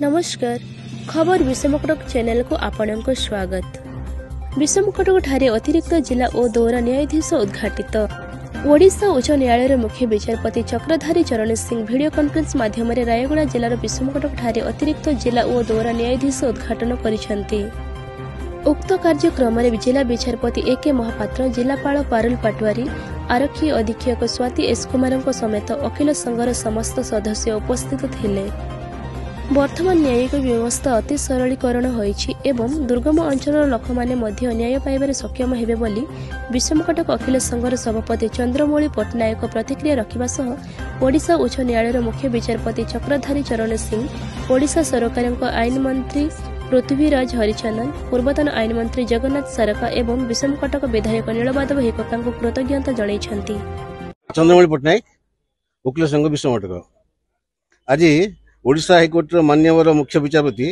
नमस्कार खबर विषमकटक चैनल को आपणक स्वागत। विषमकटक ठारे अतिरिक्त जिला और दौरा न्यायाधीश उद्घाटित। ओडिशा उच्च न्यायालय मुख्य विचारपति चक्रधारी चरण सिंह वीडियो कॉन्फ्रेंस माध्यम रायगड़ा जिलार विषमकटक ठारे अतिरिक्त जिला और दौरा न्यायाधीश उद्घाटन करिसेंती। उक्त कार्यक्रम में जिला विचारपति ए.के. महापात्र, जिलापाल पारुल पाटवारी, आरक्षी अधीक्षक स्वाति एस कुमार समेत अखिल संघर समस्त सदस्य उपस्थित थिले। वर्तमान न्यायिक व्यवस्था अति सरलीकरण होईछि एवं दुर्गम अंचल लोक माने मध्य न्याय पाइबार सक्षम हेबे बोली विषमकटक अखिल संघर सभापति चंद्रमौली पट्टनायक प्रतिक्रिया रखिबा सह ओडिशा उच्च न्यायालय मुख्य विचारपति चक्रधारी चरण सिंह, ओडिशा सरकारक आईन मंत्री पृथ्वीराज हरिचंदन, पूर्वतन आईन मंत्री जगन्नाथ सारका एवं विषमकटक विधायक नीलमाधव हेकका कृतज्ञता जणाइछन्ति। चंद्रमौली पट्टनायक वकील संघ विषमकटक आज ओडिशा हाईकोर्ट मान्यवर मुख्य विचारपति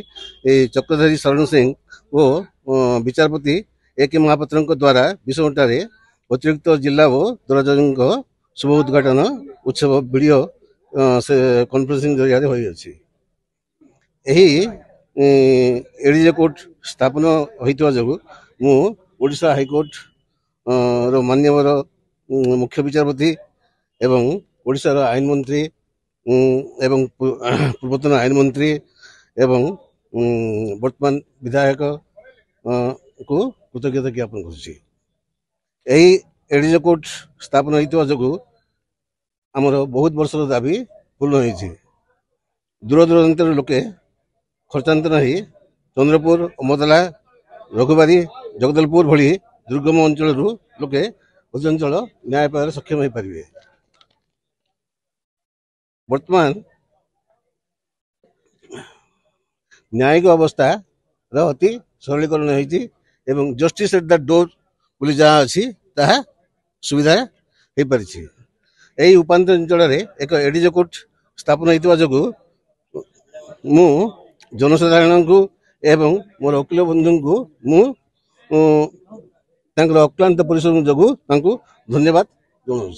चक्रधारी शरण सिंह और विचारपति ए.के. महापात्र द्वारा विषमकटक अतिरिक्त जिला और दौरा जज शुभ उद्घाटन उत्सव वीडियो कॉन्फ्रेंसिंग जरिया होइछि। एडीजे कोर्ट स्थापन होइतवा जगु मु ओडिशा हाईकोर्ट रो मान्यवर मुख्य विचारपति एवं ओडिशा रो आईन मंत्री एवं पूर्वतन आईन मंत्री एवं वर्तमान विधायक को कृतज्ञता ज्ञापन करुछि। एडीजे कोर्ट स्थापन होइतवा जगु आमर बहुत वर्षर दाबी पूर्ण होइछि। दूर दूरांतर लोके खर्चांतर ही चंद्रपुर, अमदला, रघुबारी, जगदलपुर भली दुर्गम अंचल लोके अंचल न्याय पाइबार सक्षम हो पारे। वर्तमान न्यायिक अवस्था अति सरलीकरण होती एवं जस्टिस एट द डोर बोली जहाँ अच्छी ताहा सुविधा हो पारी। यही उपांत अंचल एक एडीजे कोर्ट स्थापन होइतवा जगु मु जनसाधारण को एवं मोर वकील बंधु को मु अक्लांत परिश्रम जगु धन्यवाद जनाऊँ।